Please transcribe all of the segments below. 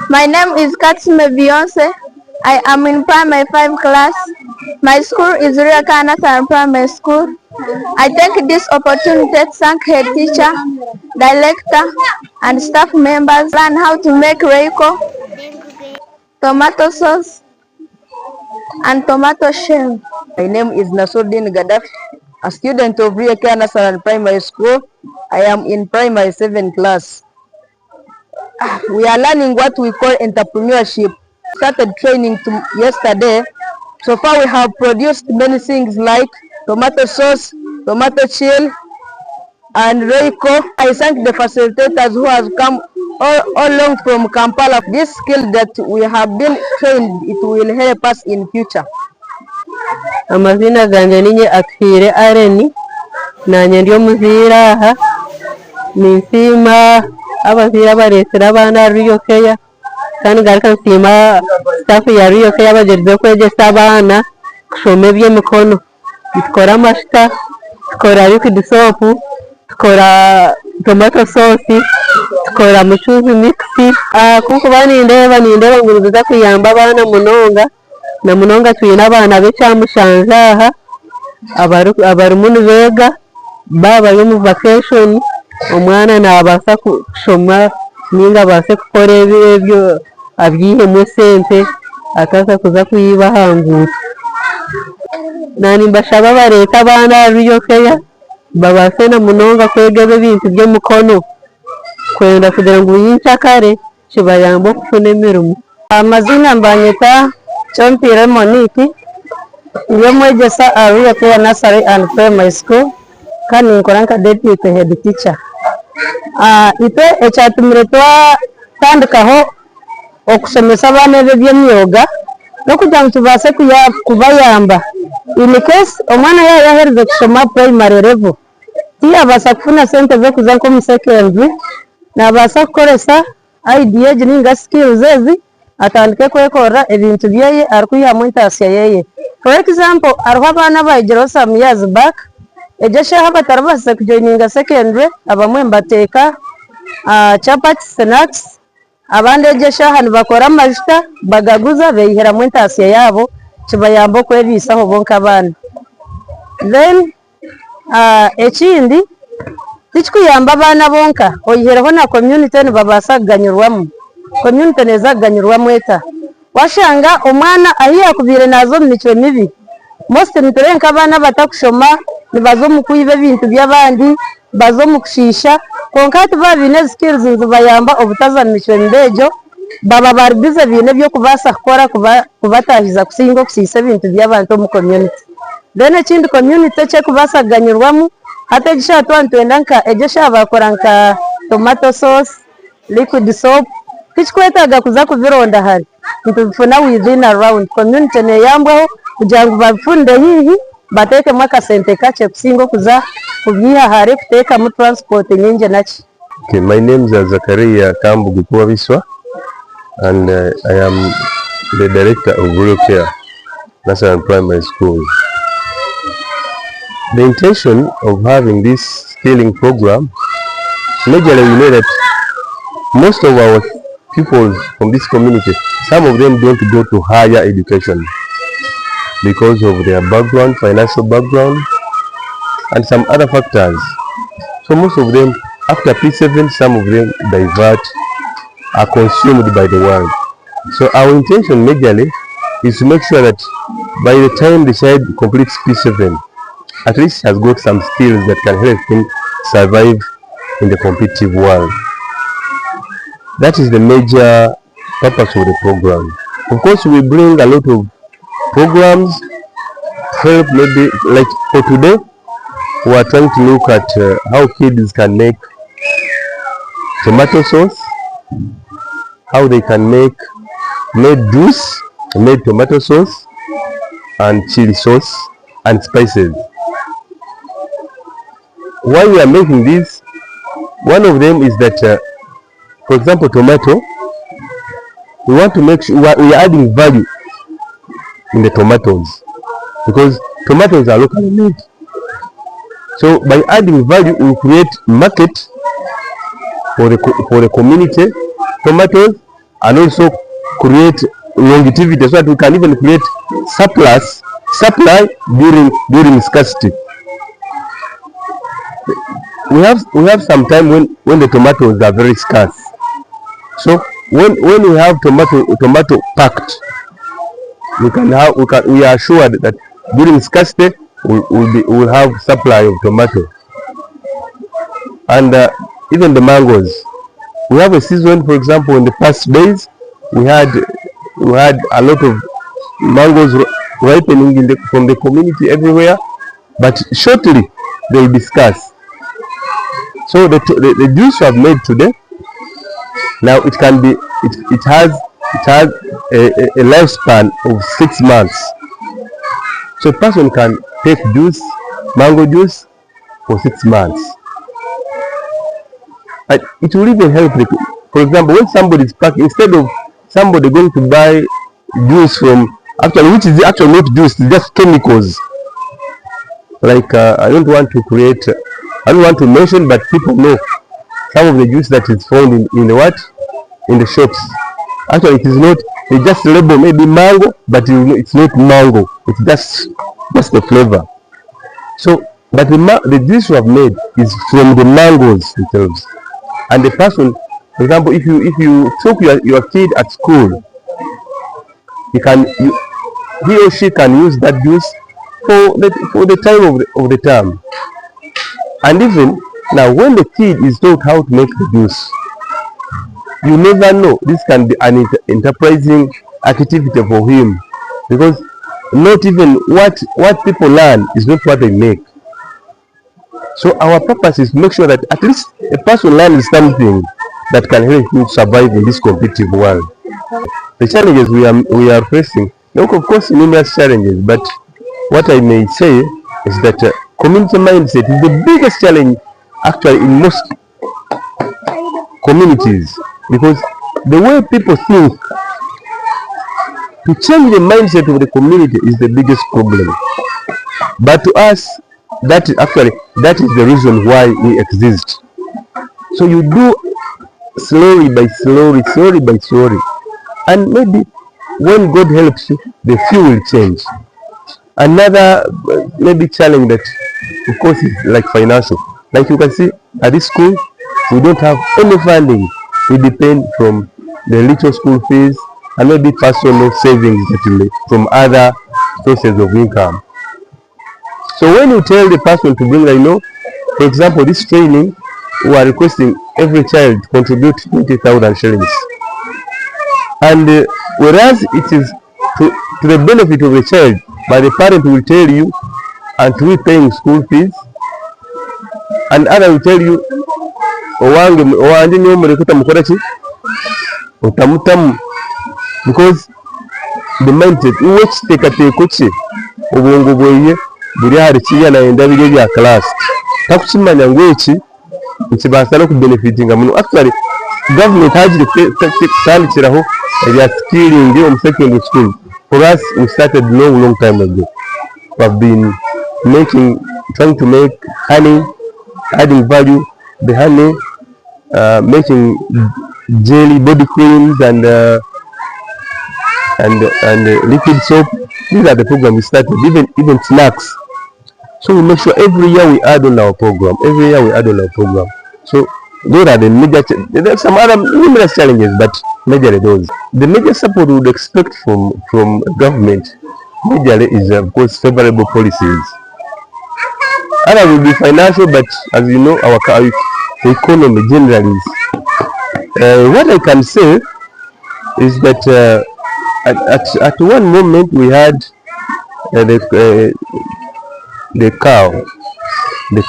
My name is Katsime Beyonce. I am in primary 5 class. My school is Riakana Primary School. I take this opportunity to thank head teacher, director, and staff members learn how to make Reiko, tomato sauce, and tomato shell. My name is Nasruddin Gaddafi, a student of Riakana Primary School. I am in primary 7 class. We are learning what we call entrepreneurship. Started training yesterday. So far we have produced many things like tomato sauce, tomato chill, and Reiko. I thank the facilitators who have come all along from Kampala. This skill that we have been trained, it will help us in future. Amazina ganje ninye Akire Areni nanye ndio muzira aha ninsima abazira baresera abana Riyokeya kandi garika nsima staff ya Riyokeya bageze kwegesa abana kushoma Emikono. Tukora amashita, tukora liquid soap, tukora tomato sauce, tukora muchuzi mix. Kuko banindeba nguruza kuyamba abana munonga na munonga tuyina abana becyamushanja aha abari munu bega baba yo mu vacation omwana nabasa kushoma ninga base kukora ebyo abyihemu sente akaza kuza kuyiba hangu. Nani mbashaba bareta abana Riyokeya babase na munonga kwega ebintu by'Emikono kwenda kugira ngo yinchakare kibayambo kufuna emirimo. Amazina mbanyita Chompire Monique ndiyo mwegesa Riyokeya Nursery and Primary School kandi nkora nka deputy head teacher. Ipe ekyatumire twatandikaho okusomesa abana eby'emyooga no kugira ngo tubase kubayamba in case omwana yahereze kusoma primary level tiyabasa kufuna sente zo kuza nko mu secondary nabasa kukoresa idea ninga skills ezi atandike kwekora ebintu byeye arikuyamu intasiya yeye. For example, ariho abana bayigiraho some years back ejeshaho batarabasa kujoininga secondary abamwe mbateka chapati snacks abandi ejeshaho bakora amajita bagaguza beyihera mu intasiya yabo kibayamba kwebisaho bonka abana. Then ekindi tikikuyamba abana bonka oyiheraho na community nibabasa kuganyurwamu. Community neza kuganyurwamu eta washanga omwana ahiyakubire nazo mu mico mibi most niturenka abana batakushoma nibazo mu kuyiba ebintu by'abandi bazo mu kushisha konka tubabine skills zibayamba obutaza mu mico mbejo baba barbize bine byo kubasa kukora kubatahiza kusinga kusisa ebintu by'abantu mu community. Then ekindi community cye kubasa kuganyurwamu hata gishatwa ntwenda nka ejesha bakora nka tomato sauce, liquid soap kikwetaga kuza kuvironda hari ntufuna within around community ne yambwaho kugira ngo bafunde hihi bateke mwaka sente kache kusingo kuza kubyiha hari kuteka mu transport nyinje nachi. Okay, my name is Katerera and I am the director of Behireyo Nursery and Primary School. The intention of having this skilling program, majorly we know that most of our people from this community, some of them don't go to higher education because of their background, financial background, and some other factors. So most of them, after P7, some of them divert, are consumed by the world. So our intention majorly is to make sure that by the time the child completes P7, at least has got some skills that can help him survive in the competitive world. That is the major purpose of the program. Of course, we bring a lot of programs to help, maybe like for today, we are trying to look at how kids can make tomato sauce, how they can make made juice, made tomato sauce, and chili sauce, and spices. Why we are making this? One of them is that, for example, tomato, we want to make sure we are adding value in the tomatoes because tomatoes are locally made. So by adding value, we create market for the community tomatoes and also create longevity so that we can even create supply during scarcity. We have some time when the tomatoes are very scarce. So when we have tomato packed, we are sure that during scarcity we'll have supply of tomato. And even the mangoes, we have a season. For example, in the past days we had a lot of mangoes ripening from the community everywhere, but shortly they will be scarce. So the juice we have made today, now it has a lifespan of 6 months. So a person can take mango juice for 6 months. And it will even help. For example, when somebody is packing, instead of somebody going to buy juice which is actually not juice, it's just chemicals. Like I don't want to mention, but people know some of the juice that is found in the shops. Actually, it is not. They just label maybe mango, but it's not mango. It's just the flavor. So, but the juice you have made is from the mangoes themselves. And the person, for example, if you took your kid at school, he or she can use that juice for the time of the term. And even now, when the kid is taught how to make the juice, you never know. This can be an enterprising activity for him, because not even what people learn is not what they make. So our purpose is to make sure that at least a person learns something that can help him survive in this competitive world. The challenges we are facing, of course, numerous challenges, but what I may say is that community mindset is the biggest challenge actually in most communities, because the way people think, to change the mindset of the community is the biggest problem. But to us, that is the reason why we exist. So you do slowly by slowly, and maybe when God helps you, the few will change. Another maybe challenge that, of course, is like financial. Like you can see at this school, we don't have any funding. We depend from the little school fees and maybe personal savings from other sources of income. So when you tell the person to bring, for example, this training, we are requesting every child to contribute 20,000 shillings. And whereas it is to the benefit of the child, but the parent will tell you, and we paying school fees, and other will tell you, because the mindset which tekatekoche obwongo bweye buri hari kiyana enda bige bya class takukimanya ngweki nkibasa no kubenefitinga muno. Actually government hagire tandikiraho ebya skilling on secondary school. For us, we started long time ago. We have been trying to make honey, adding value the honey, making jelly, body creams, and liquid soap. These are the programs we started, even snacks. So we make sure every year we add on our program. So those are the major. There are some other numerous challenges, but majorly those. The major support we would expect from government majorly is, of course, favorable policies. Other will be financial, but as you know, our economy generally is. What I can say is that at one moment we had the cow, the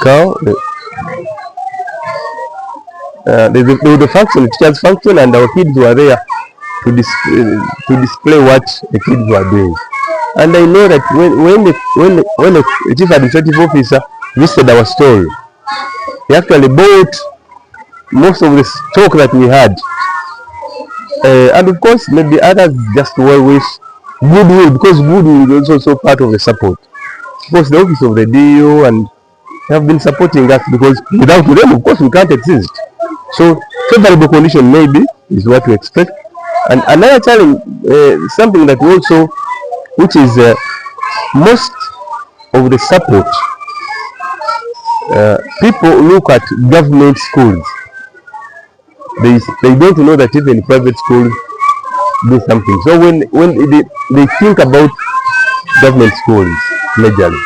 function, teachers function, and our kids were there to display what the kids were doing. And I know that when the chief administrative officer visited our stall, he actually bought most of the stock that we had. And of course, maybe others just well wish goodwill, because goodwill is also part of the support. Of course, the office of the DO and have been supporting us, because without them, of course, we can't exist. So favorable condition maybe is what we expect. And another challenge, something that also, which is most of the support, people look at government schools. They don't know that even private schools do something. So when they think about government schools majorly,